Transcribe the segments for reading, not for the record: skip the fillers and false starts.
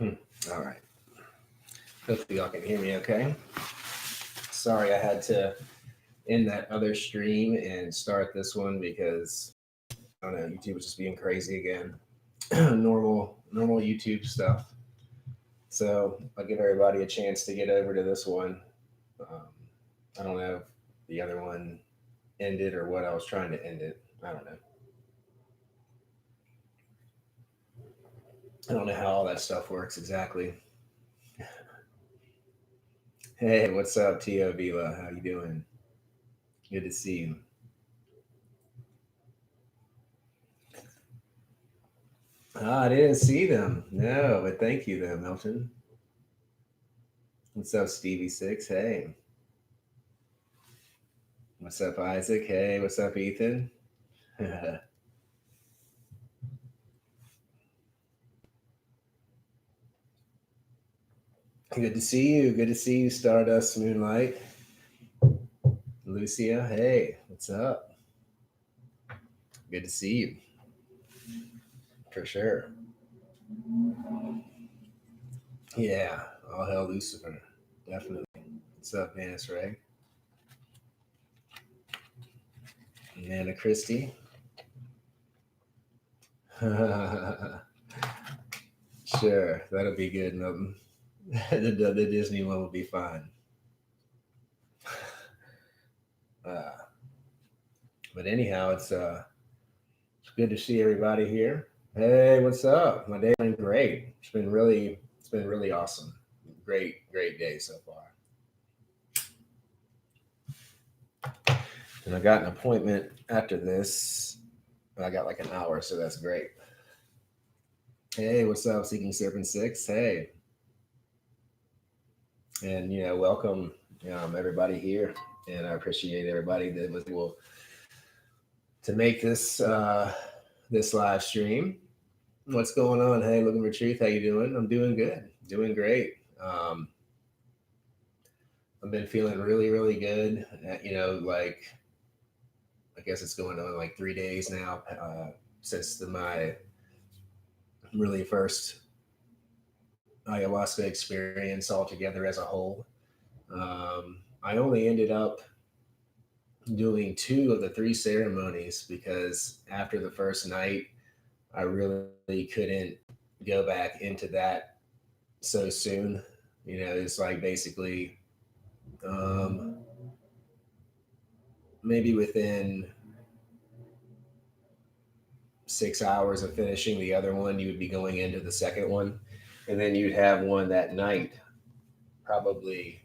Hmm. All right. Hopefully y'all can hear me okay. Sorry I had to end that other stream and start this one because I don't know, YouTube was just being crazy again. Normal YouTube stuff. So I'll give everybody a chance to get over to this one. Um, I don't know if the other one ended or what I was trying to end it. I don't know. I don't know how all that stuff works exactly. Hey, what's up, Tio Vila? How you doing? Good to see you. Ah, I didn't see them. No, but thank you, though, Milton. What's up, Stevie Six? Hey. What's up, Isaac? Hey, what's up, Ethan? Good to see you. Good to see you, Stardust Moonlight. Lucia, hey, what's up? Good to see you. For sure. Yeah, all hell Lucifer. Definitely. What's up, Vanice Ray? Amanda Christie. Sure, that'll be good, Milton. The Disney one will be fine. Uh, but anyhow, it's good to see everybody here. Hey, what's up? My day's been great. It's been really awesome. Great day so far. And I got an appointment after this. I got like an hour, so that's great. Hey, what's up, Seeking Serpent Six? Hey, and welcome everybody here, and I appreciate everybody that was able to make this live stream. What's going on? Hey, looking for truth. How you doing? I'm doing good, doing great. Um, I've been feeling really good. Like I guess it's going on like 3 days now since my really first ayahuasca experience altogether as a whole. I only ended up doing two of the three ceremonies because after the first night, I really couldn't go back into that so soon. It's like basically um, maybe within 6 hours of finishing the other one, you would be going into the second one. And then you'd have one that night, probably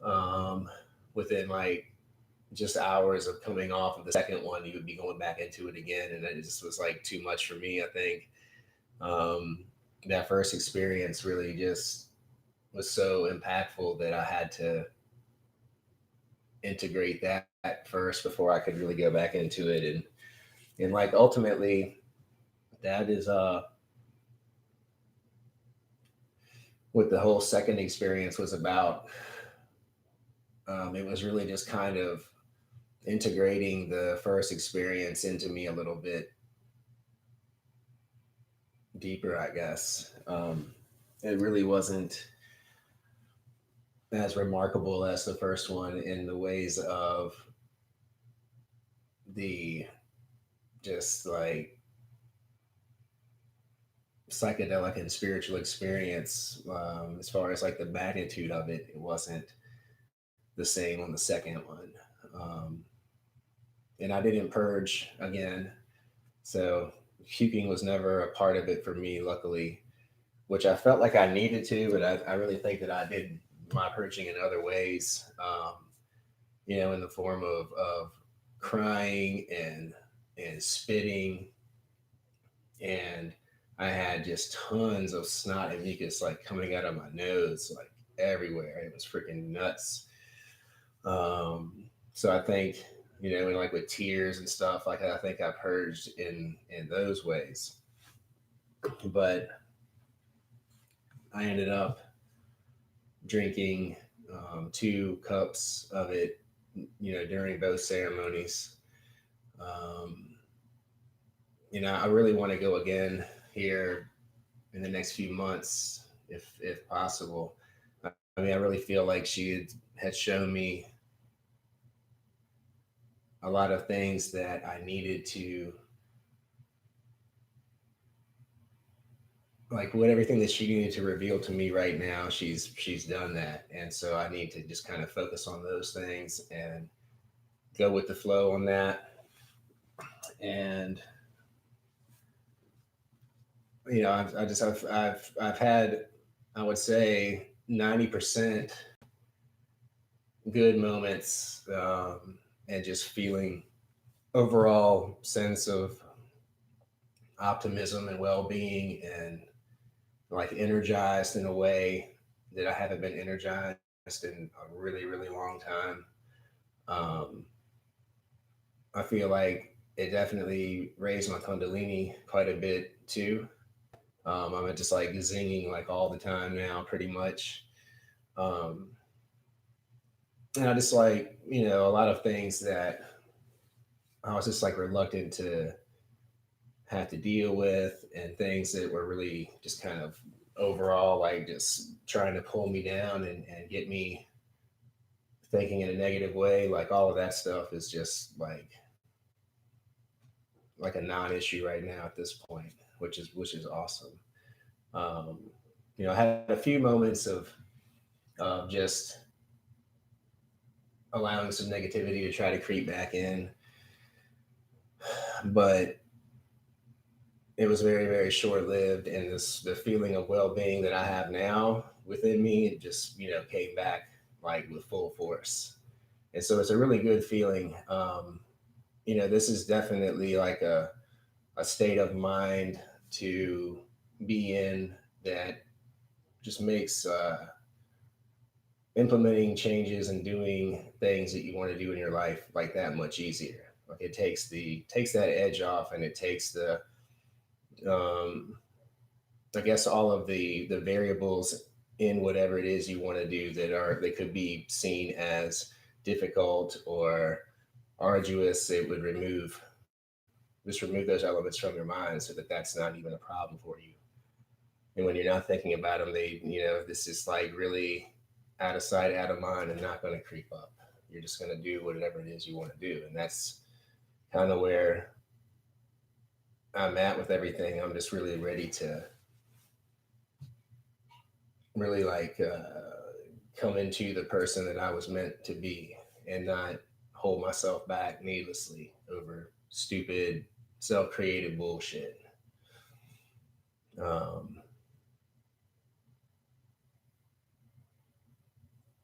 um, within like just hours of coming off of the second one, you would be going back into it again. And it just was like too much for me, I think. Um, that first experience really just was so impactful that I had to integrate that first before I could really go back into it. And like ultimately that is what the whole second experience was about. It was really just kind of integrating the first experience into me a little bit deeper, I guess. It really wasn't as remarkable as the first one in the ways of the just like psychedelic and spiritual experience. As far as like the magnitude of it, it wasn't the same on the second one. Um, and I didn't purge again, so puking was never a part of it for me, luckily, which I felt like I needed to, but I really think that I did my purging in other ways, in the form of crying and spitting, and I had just tons of snot and mucus like coming out of my nose, like everywhere. It was freaking nuts. Um, so I think, and like with tears and stuff, like I think I purged in those ways. But I ended up drinking 2 cups of it, during both ceremonies. Um, I really want to go again here in the next few months. if possible. I mean, I really feel like had shown me a lot of things that I needed to, like, what everything that she needed to reveal to me right now. She's done that, and so I need to just kind of focus on those things and go with the flow on that. And I've had, I would say, 90% good moments, and just feeling overall sense of optimism and well-being, and like energized in a way that I haven't been energized in a really, really long time. Um, I feel like it definitely raised my kundalini quite a bit too. I'm just like zinging like all the time now, pretty much. Um, and I just like, a lot of things that I was just like reluctant to have to deal with, and things that were really just kind of overall like just trying to pull me down and get me thinking in a negative way. Like all of that stuff is just like a non-issue right now at this point, which is awesome. Um, I had a few moments of just allowing some negativity to try to creep back in, but it was very, very short lived. And the feeling of well being that I have now within me, it just came back like with full force. And so it's a really good feeling. This is definitely like a state of mind to be in that just makes implementing changes and doing things that you want to do in your life like that much easier. Like it takes that edge off, and it takes the um, I guess all of the variables in whatever it is you want to do that could be seen as difficult or arduous. It would remove those elements from your mind so that that's not even a problem for you. And when you're not thinking about them, this is like really out of sight, out of mind, and not going to creep up. You're just going to do whatever it is you want to do. And that's kind of where I'm at with everything. I'm just really ready to really come into the person that I was meant to be, and not hold myself back needlessly over stupid, self created bullshit. Um,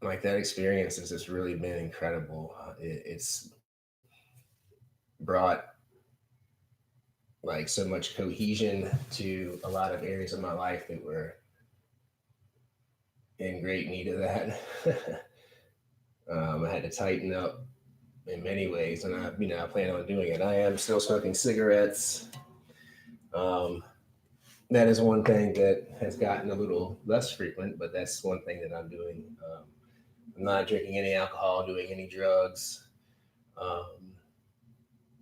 like that experience has just really been incredible. It's brought like so much cohesion to a lot of areas of my life that were in great need of that. I had to tighten up in many ways, and I plan on doing it. I am still smoking cigarettes. Um, that is one thing that has gotten a little less frequent, but that's one thing that I'm doing. I'm not drinking any alcohol, doing any drugs. Um,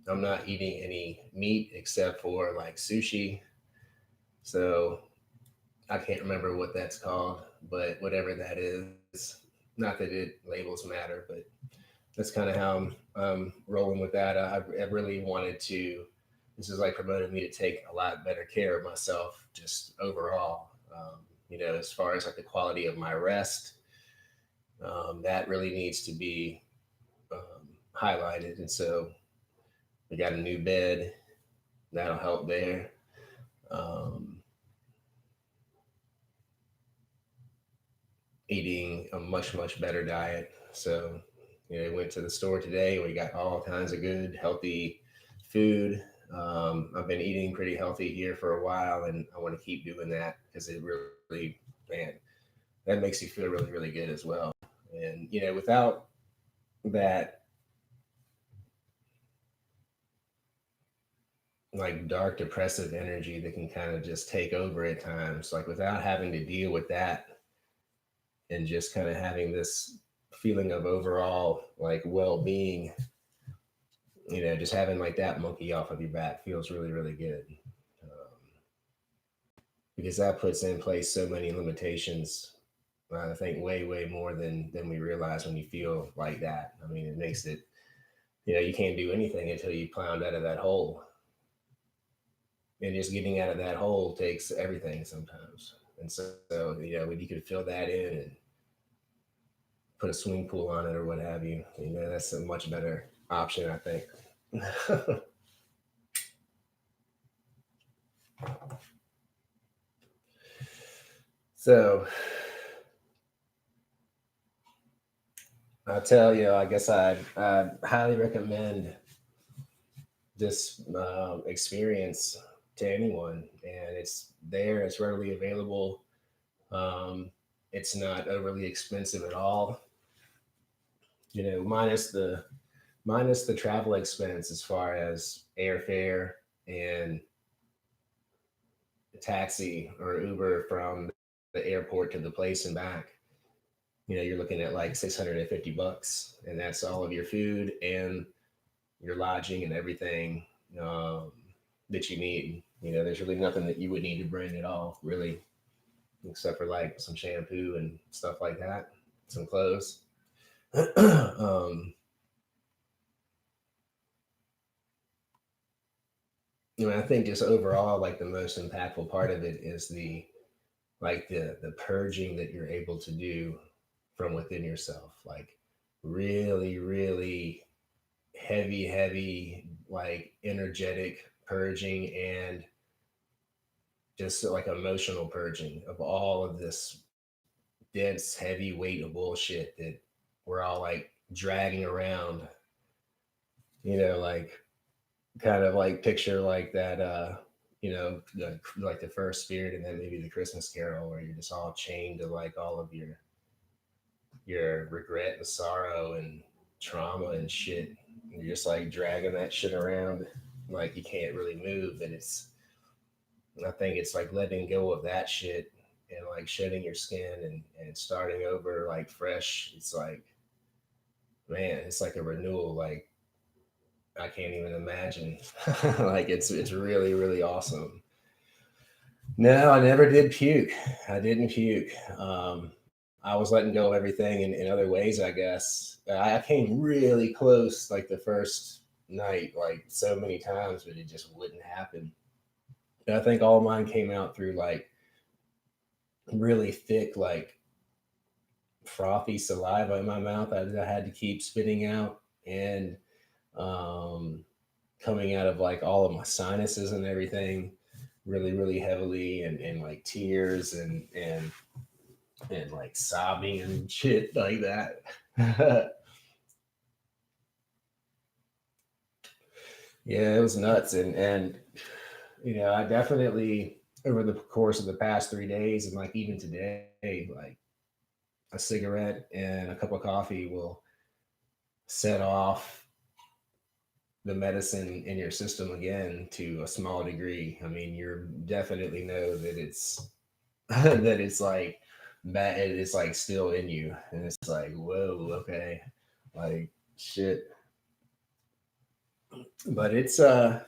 I'm not eating any meat except for like sushi. So I can't remember what that's called, but whatever that is, not that it labels matter, but that's kind of how I'm rolling with that. I really wanted to. This is like promoting me to take a lot better care of myself, just overall. As far as like the quality of my rest, that really needs to be highlighted. And so we got a new bed that'll help there. Um, Eating a much better diet. So went to the store today. We got all kinds of good healthy food. I've been eating pretty healthy here for a while, and I want to keep doing that because it really, man, that makes you feel really, really good as well. And without that like dark depressive energy that can kind of just take over at times, like without having to deal with that, and just kind of having this feeling of overall like well-being, just having like that monkey off of your back feels really, really good. um, because that puts in place so many limitations. I think way more than we realize when you feel like that. I mean, it makes it, you can't do anything until you climbed out of that hole, and just getting out of that hole takes everything sometimes. And so, when you can fill that in and put a swimming pool on it or what have you, that's a much better option, I think. So I'll tell you, I guess I highly recommend this experience to anyone, and it's there, it's readily available. Um, it's not overly expensive at all, minus the travel expense as far as airfare and taxi or Uber from the airport to the place and back. You're looking at like $650, and that's all of your food and your lodging and everything um, that you need. There's really nothing that you would need to bring at all, really, except for like some shampoo and stuff like that, some clothes. I think just overall, like the most impactful part of it is the purging that you're able to do from within yourself, like really, really heavy, like energetic purging, and just like emotional purging of all of this dense, heavy weight of bullshit that we're all like dragging around, like kind of like picture like that, like the first spirit and then maybe the Christmas Carol, where you're just all chained to like all of your regret and sorrow and trauma and shit. And you're just like dragging that shit around like you can't really move. And I think it's like letting go of that shit and like shedding your skin and starting over like fresh. It's like, man, it's like a renewal. Like I can't even imagine. Like it's really, really awesome. No, I never did puke. I didn't puke. I was letting go of everything in other ways, I guess. I came really close like the first night, like so many times, but it just wouldn't happen. And I think all mine came out through like really thick, like frothy saliva in my mouth. I had to keep spitting out, and um, coming out of like all of my sinuses and everything really, really heavily, and like tears and like sobbing and shit like that. Yeah, it was nuts. And I definitely, over the course of the past 3 days, and like even today, like a cigarette and a cup of coffee will set off the medicine in your system again to a small degree. I mean, you definitely know that it's that it's like bad. It's like still in you, and it's like, whoa, okay, like shit. But it's a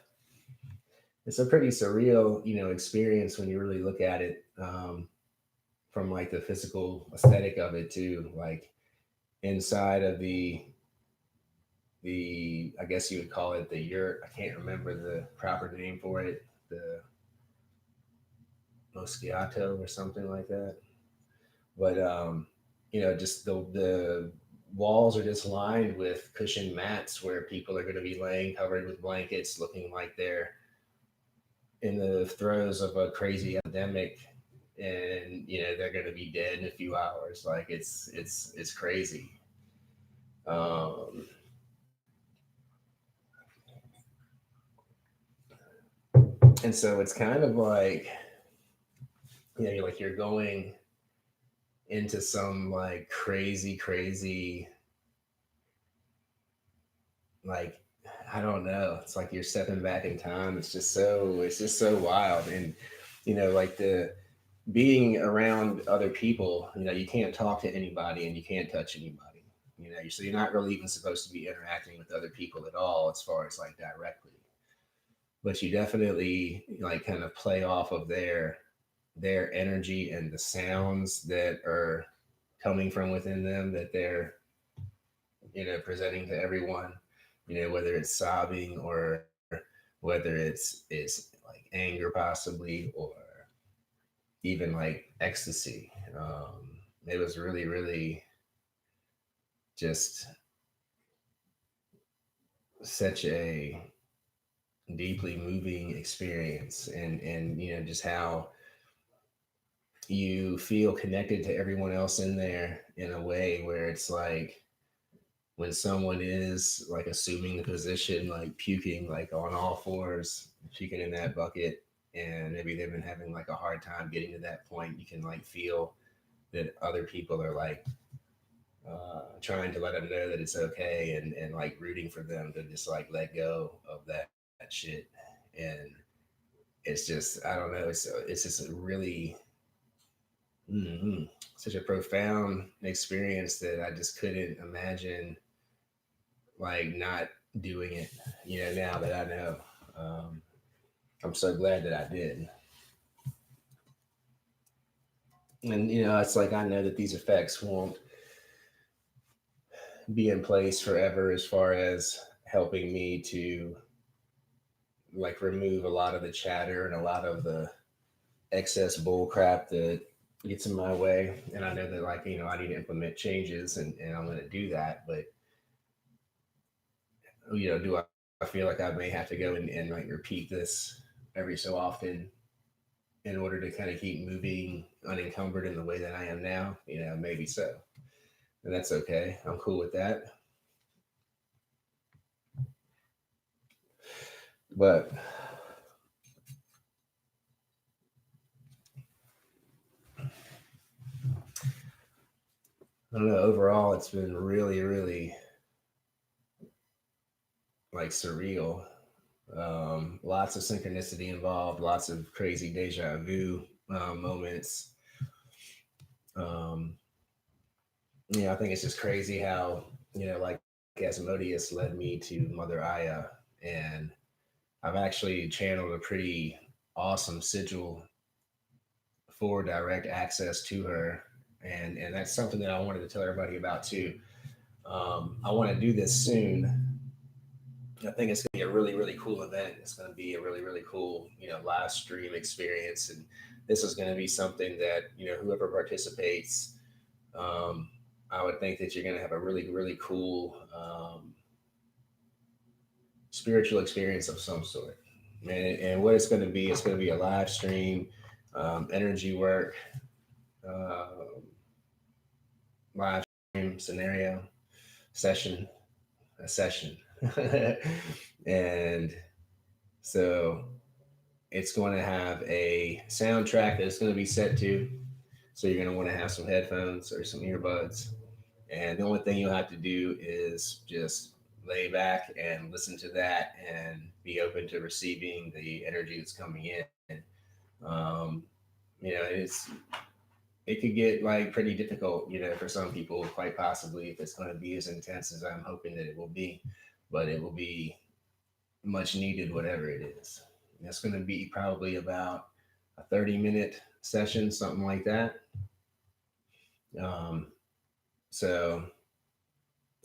pretty surreal, experience when you really look at it, from like the physical aesthetic of it too. Like inside of the I guess you would call it the yurt. I can't remember the proper name for it. The Mosquiato or something like that. But just the walls are just lined with cushioned mats where people are going to be laying covered with blankets, looking like they're in the throes of a crazy epidemic, and they're going to be dead in a few hours. Like it's crazy. Um, and so it's kind of like you're going into some like crazy, like I don't know. It's like you're stepping back in time. It's just so wild. And like the being around other people, you can't talk to anybody and you can't touch anybody. So you're not really even supposed to be interacting with other people at all as far as like directly. But you definitely like kind of play off of their their energy and the sounds that are coming from within them that they're, presenting to everyone, whether it's sobbing or whether it's like anger possibly, or even like ecstasy. It was really, really just such a deeply moving experience, and just how you feel connected to everyone else in there in a way where it's like when someone is like assuming the position, like puking like on all fours, puking in that bucket, and maybe they've been having like a hard time getting to that point, you can like feel that other people are like trying to let them know that it's okay, and like rooting for them to just like let go of that shit. And it's just, I don't know, it's just a really mm such a profound experience that I just couldn't imagine like not doing it. Now that I know, um, I'm so glad that I did. And it's like I know that these effects won't be in place forever, as far as helping me to like remove a lot of the chatter and a lot of the excess bull crap that gets in my way. And I know that, like, I need to implement changes, and I'm going to do that. But do I feel like I may have to go and like repeat this every so often in order to kind of keep moving unencumbered in the way that I am now? Maybe so. And that's okay. I'm cool with that. But I don't know. Overall, it's been really, really like surreal. Lots of synchronicity involved, lots of crazy deja vu moments. Um, I think it's just crazy how, like Asmodeus led me to Mother Aya, and I've actually channeled a pretty awesome sigil for direct access to her. And that's something that I wanted to tell everybody about too. I want to do this soon. I think it's going to be a really, really cool event. It's going to be a really, really cool, live stream experience. And this is going to be something that, whoever participates, um, I would think that you're going to have a really, really cool spiritual experience of some sort. And what it's going to be, it's going to be a live stream, energy work, uh, live stream scenario, session, a session. And so it's going to have a soundtrack that it's going to be set to. So you're going to want to have some headphones or some earbuds. And the only thing you'll have to do is just lay back and listen to that and be open to receiving the energy that's coming in. Um, it's it could get like pretty difficult, for some people, quite possibly, if it's going to be as intense as I'm hoping that it will be. But it will be much needed, whatever it is. And it's going to be probably about a 30-minute session, something like that. Um, so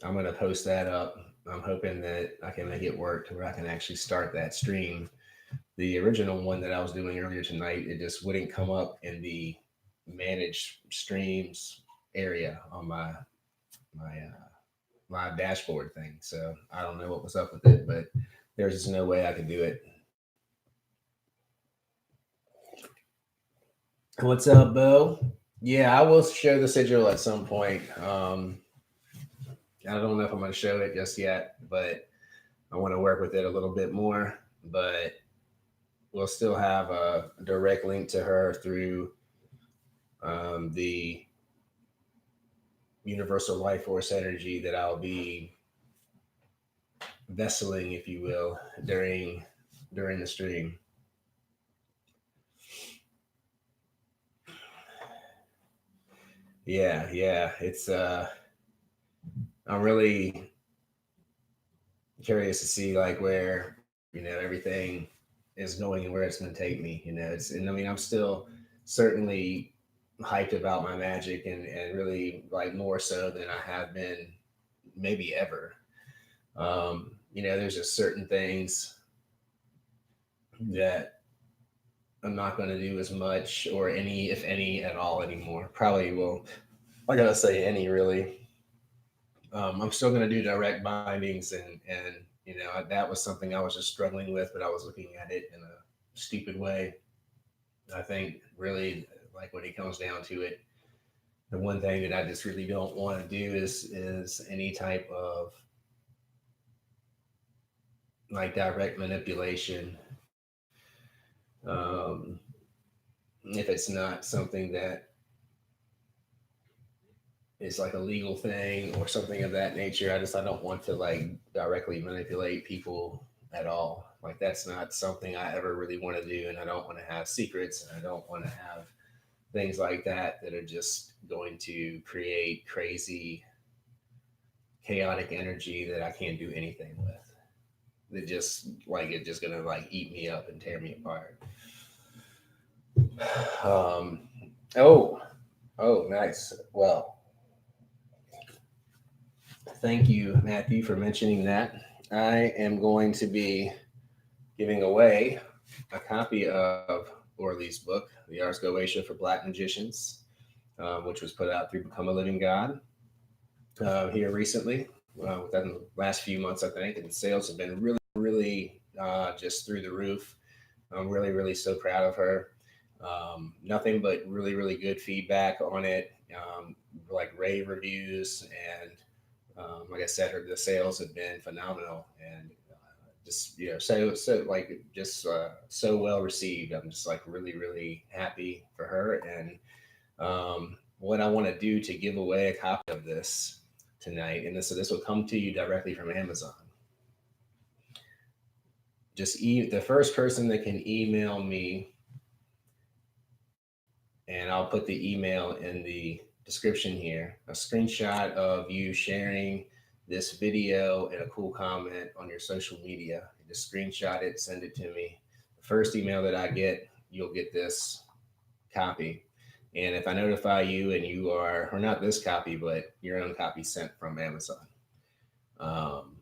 I'm going to post that up. I'm hoping that I can make it work to where I can actually start that stream. The original one that I was doing earlier tonight, it just wouldn't come up in the managed streams area on my live dashboard thing. So I don't know what was up with it, but there's just no way I could do it. What's up, Bo? Yeah, I will show the sigil at some point. I don't know if I'm going to show it just yet, but I want to work with it a little bit more. But we'll still have a direct link to her through the universal life force energy that I'll be vesseling, if you will, during the stream. Yeah, yeah. I'm really curious to see like where everything is going and where it's going to take me. It's, and I mean, I'm still certainly hyped about my magic, and really like more so than I have been maybe ever. There's just certain things that I'm not going to do as much or any, if any, at all anymore. Probably will. I gotta say any really. I'm still going to do direct bindings, and that was something I was just struggling with, but I was looking at it in a stupid way. I think really, like when it comes down to it, the one thing that I just really don't want to do is any type of like direct manipulation. Um, if it's not something that is like a legal thing or something of that nature, I don't want to like directly manipulate people at all. Like that's not something I ever really want to do, and I don't want to have secrets, and I don't want to have things like that are just going to create crazy chaotic energy that I can't do anything with. It just like it's just gonna like eat me up and tear me apart. Um, oh, oh, nice. Well, thank you, Matthew, for mentioning that. I am going to be giving away a copy of Orly's book, The Ars Goetia for Black Magicians, which was put out through Become a Living God here recently, within the last few months, I think. And sales have been really, really just through the roof. I'm really, really so proud of her. Nothing but really, really good feedback on it, like rave reviews, and like I said, the sales have been phenomenal, and just so like just so well received. I'm just like really, really happy for her, and what I want to do to give away a copy of this tonight, and this will come to you directly from Amazon. The first person that can email me, and I'll put the email in the description here, a screenshot of you sharing this video and a cool comment on your social media. Just screenshot it, send it to me. The first email that I get, you'll get this copy. And if I notify you and you are, or not this copy, but your own copy sent from Amazon, um,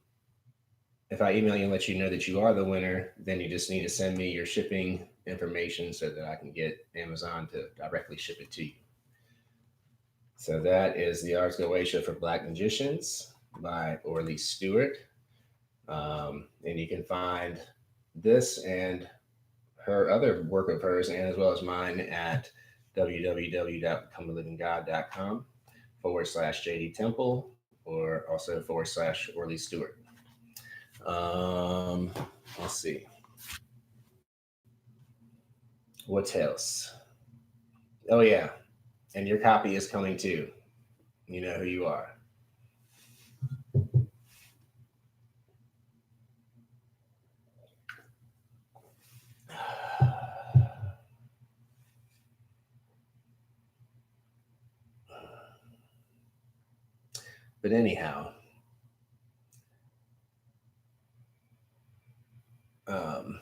if I email you and let you know that you are the winner, then you just need to send me your shipping information so that I can get Amazon to directly ship it to you. So that is The Ars Goetia for Black Magicians by Orly Stewart. And you can find this and her other work of hers, and as well as mine, at www.becomealivinggod.com/JD Temple, or also /Orly Stewart. Let's see. What else? Oh, yeah. And your copy is coming too. You know who you are. But anyhow, um,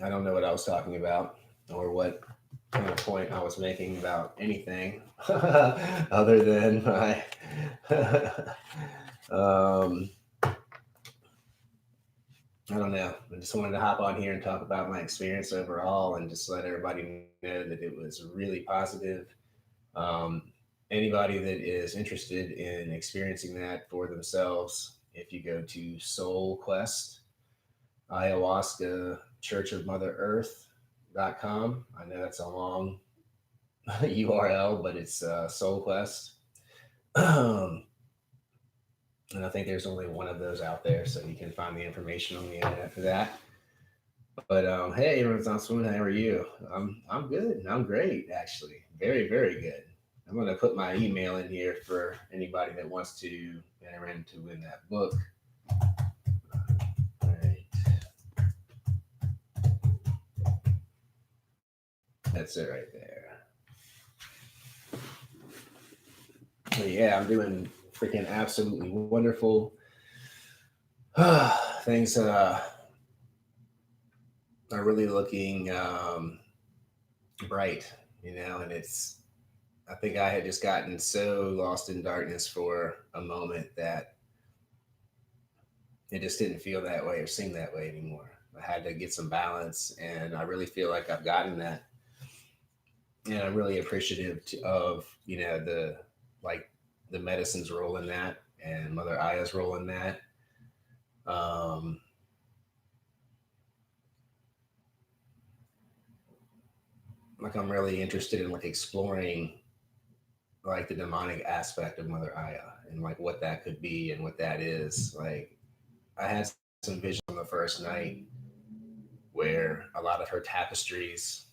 I don't know what I was talking about or what kind of point I was making about anything other than my. um, I don't know. I just wanted to hop on here and talk about my experience overall, and just let everybody know that it was really positive. Um, Anybody that is interested in experiencing that for themselves, if you go to Soul Quest, Ayahuasca, Church of Mother Earth.com. I know that's a long URL, but it's Soul Quest. And I think there's only one of those out there, so you can find the information on the internet for that. But hey, Ramazan, how are you? I'm good. I'm great, actually. Very, very good. I'm going to put my email in here for anybody that wants to enter in to win that book. All right. That's it right there. But yeah, I'm doing freaking absolutely wonderful. Things are really looking bright, And I think I had just gotten so lost in darkness for a moment that it just didn't feel that way or seem that way anymore. I had to get some balance, and I really feel like I've gotten that. And I'm really appreciative of, like the medicine's role in that and Mother Aya's role in that. Um, like I'm really interested in like exploring like the demonic aspect of Mother Aya and like what that could be and what that is. Like I had some visions on the first night where a lot of her tapestries,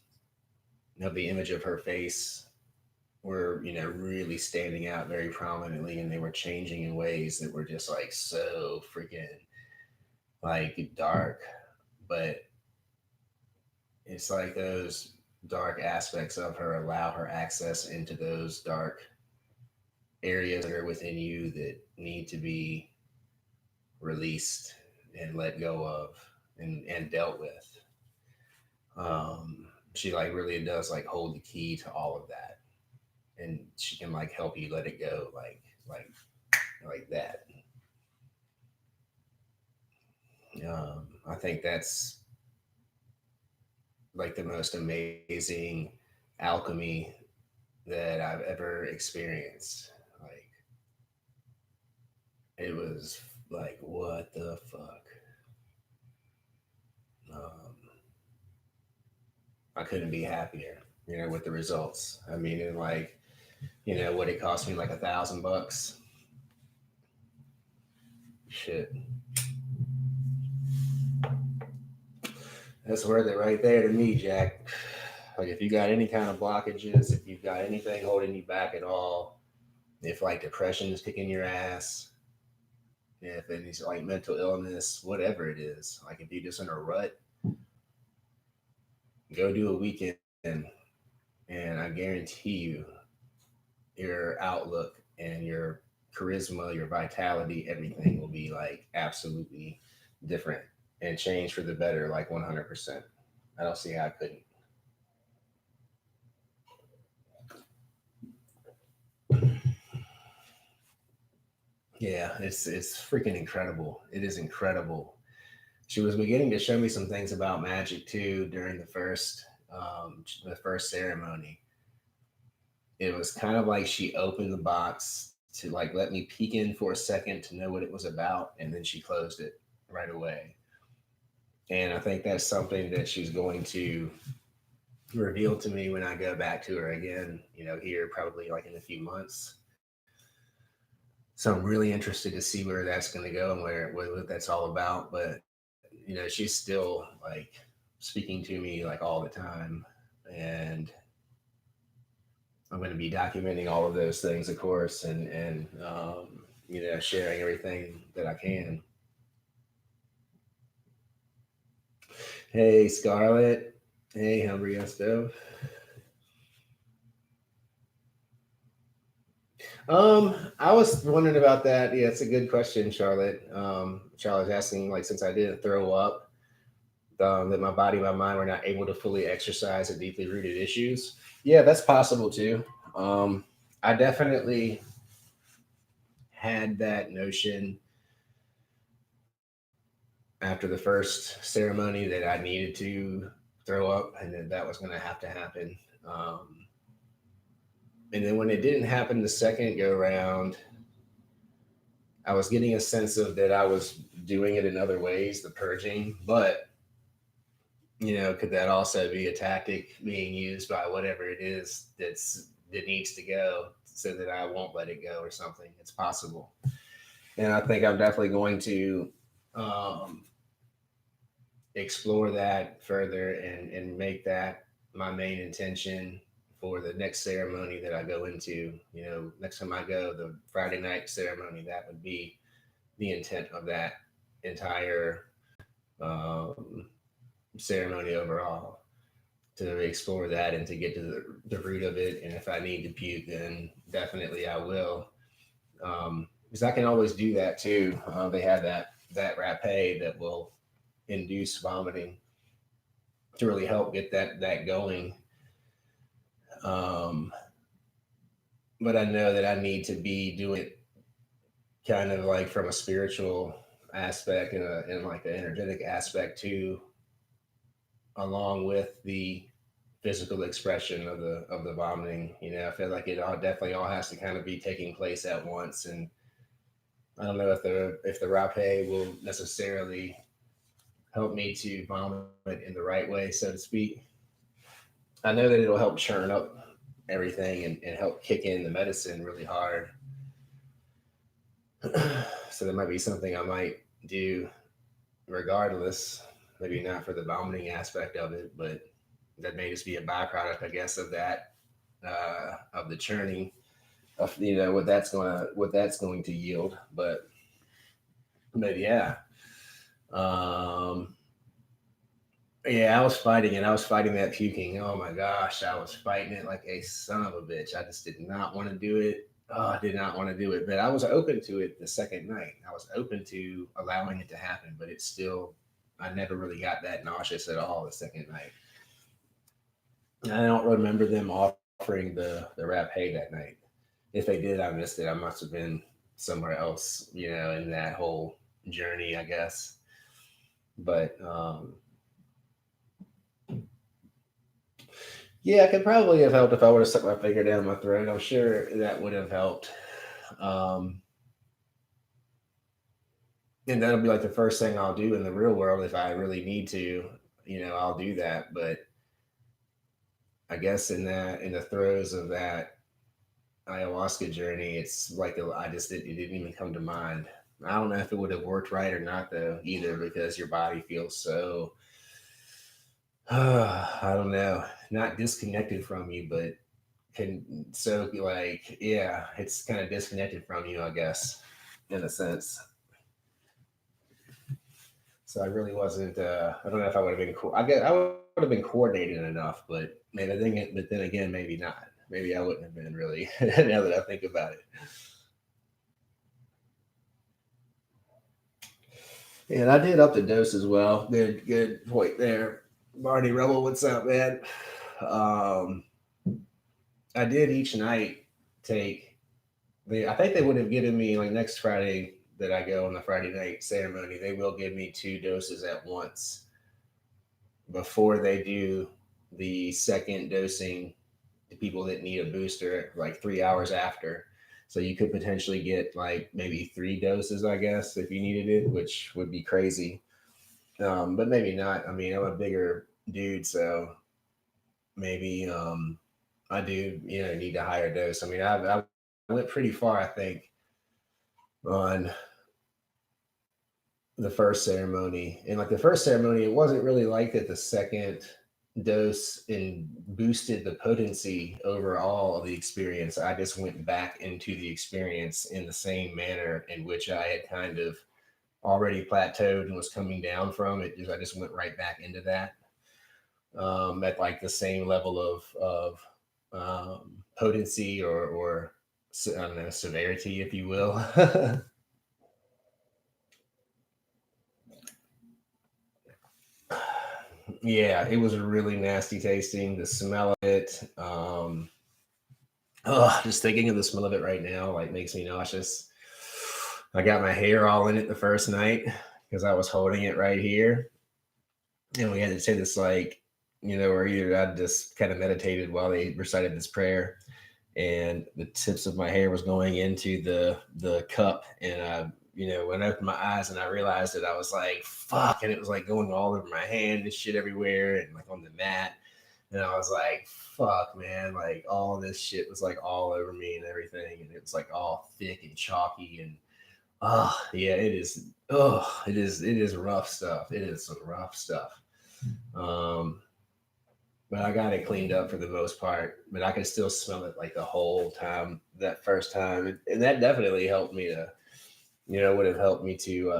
the image of her face were, really standing out very prominently, and they were changing in ways that were just like so freaking like dark. But it's like those dark aspects of her allow her access into those dark areas that are within you that need to be released and let go of and dealt with. She like really does like hold the key to all of that, and she can like help you let it go, like that. I think that's like the most amazing alchemy that I've ever experienced. Like it was like what the fuck. Um, I couldn't be happier, with the results. I mean, and like, what it cost me like $1,000. Shit, that's worth it right there to me, Jack. Like if you got any kind of blockages, if you've got anything holding you back at all, if like depression is kicking your ass, if it's like mental illness, whatever it is, like if you're just in a rut, go do a weekend, and I guarantee you, your outlook and your charisma, your vitality, everything will be like absolutely different and change for the better, like 100%. I don't see how I couldn't. Yeah, it's freaking incredible. It is incredible. She was beginning to show me some things about magic too during the first ceremony. It was kind of like she opened the box to like let me peek in for a second to know what it was about, and then she closed it right away. And I think that's something that she's going to reveal to me when I go back to her again, here probably like in a few months. So I'm really interested to see where that's going to go and what that's all about. But she's still like speaking to me like all the time, and I'm going to be documenting all of those things, of course, and sharing everything that I can. Hey, Scarlett. Hey, Humbria Stove. I was wondering about that. Yeah, it's a good question, Charlotte. Charlotte's asking, like, since I didn't throw up, that my body, my mind were not able to fully exercise the deeply rooted issues. Yeah, that's possible too. Um, I definitely had that notion after the first ceremony that I needed to throw up and that was going to have to happen. Um, and then when it didn't happen the second go round, I was getting a sense of that I was doing it in other ways, the purging, but could that also be a tactic being used by whatever it is that needs to go so that I won't let it go or something? It's possible. And I think I'm definitely going to um, explore that further and make that my main intention for the next ceremony that I go into. Next time I go, the Friday night ceremony, that would be the intent of that entire um, ceremony overall, to explore that and to get to the root of it. And if I need to puke, then definitely I will. Because I can always do that too. They have that rapé that will induce vomiting to really help get that going. Um, but I know that I need to be doing it kind of like from a spiritual aspect and like the energetic aspect too, along with the physical expression of the vomiting. You know, I feel like it all definitely all has to kind of be taking place at once. And I don't know if the rapé will necessarily help me to vomit in the right way, so to speak. I know that it'll help churn up everything and help kick in the medicine really hard. So that might be something I might do regardless. Maybe not for the vomiting aspect of it, but that may just be a byproduct, I guess, of that of the churning of what that's going to yield. But yeah, um, yeah, I was fighting it. I was fighting that puking. Oh my gosh, I was fighting it like a son of a bitch. I just did not want to do it. Oh, I did not want to do it, but I was open to it the second night. I was open to allowing it to happen, but it's still, I never really got that nauseous at all the second night. I don't remember them offering the rapé that night. If they did, I missed it. I must have been somewhere else, in that whole journey, I guess. But yeah, I could probably have helped if I would have stuck my finger down my throat. I'm sure that would have helped. Um, and that'll be like the first thing I'll do in the real world if I really need to. I'll do that. But I guess in the throes of that ayahuasca journey, it's like it didn't even come to mind. I don't know if it would have worked right or not though either, because your body feels so I don't know, not disconnected from you, but can so like yeah, it's kind of disconnected from you, I guess, in a sense. So I really wasn't. I don't know if I would have been cool. I guess I would have been coordinated enough, but then again, maybe not. Maybe I wouldn't have been really. Now that I think about it. And I did up the dose as well. Good point there. Marty Rebel, what's up, man? Um, I did each night take I think they would have given me like next Friday that I go on the Friday night ceremony, they will give me two doses at once before they do the second dosing to people that need a booster like 3 hours after. So you could potentially get like maybe three doses, I guess, if you needed it, which would be crazy. But maybe not. I mean, I'm a bigger dude, so maybe I do, need a higher dose. I mean, I went pretty far, I think, on the first ceremony. And like the first ceremony, it wasn't really like that the second dose and boosted the potency overall of the experience. I just went back into the experience in the same manner in which I had kind of already plateaued and was coming down from it. I just went right back into that at like the same level of potency or I don't know, severity, if you will. Yeah, it was really nasty tasting. The smell of it, just thinking of the smell of it right now, like makes me nauseous. I got my hair all in it the first night because I was holding it right here, and we had to say this like, where either I just kind of meditated while they recited this prayer, and the tips of my hair was going into the cup, and when I opened my eyes and I realized it, I was like, fuck, and it was like going all over my hand and shit everywhere and like on the mat. And I was like, fuck, man, like all this shit was like all over me and everything. And it was like all thick and chalky. And oh, yeah, it is rough stuff. It is some rough stuff. Um, but I got it cleaned up for the most part. But I could still smell it like the whole time that first time. And that definitely helped me to, would have helped me to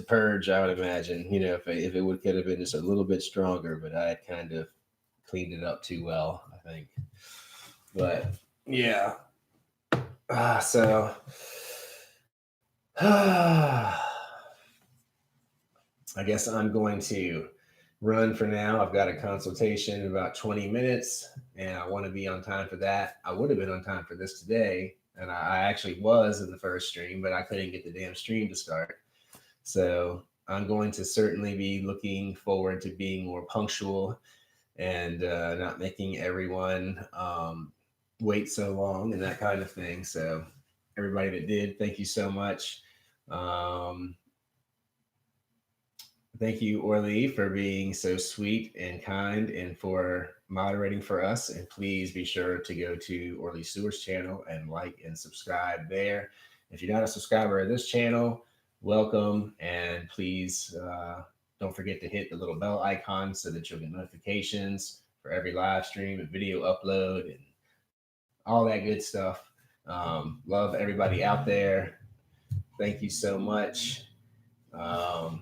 purge, I would imagine, if it would could have been just a little bit stronger, but I had kind of cleaned it up too well, I think. But yeah, so I guess I'm going to run for now. I've got a consultation in about 20 minutes and I want to be on time for that. I would have been on time for this today. And I actually was in the first stream, but I couldn't get the damn stream to start. So I'm going to certainly be looking forward to being more punctual and not making everyone wait so long and that kind of thing. So everybody that did, thank you so much. Um, Thank you, Orly, for being so sweet and kind and for moderating for us. And please be sure to go to Orly Stewart's channel and like and subscribe there. If you're not a subscriber of this channel, welcome. And please don't forget to hit the little bell icon so that you'll get notifications for every live stream and video upload and all that good stuff. Love everybody out there. Thank you so much. Um,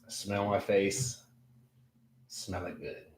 Smell my face. Smell it good.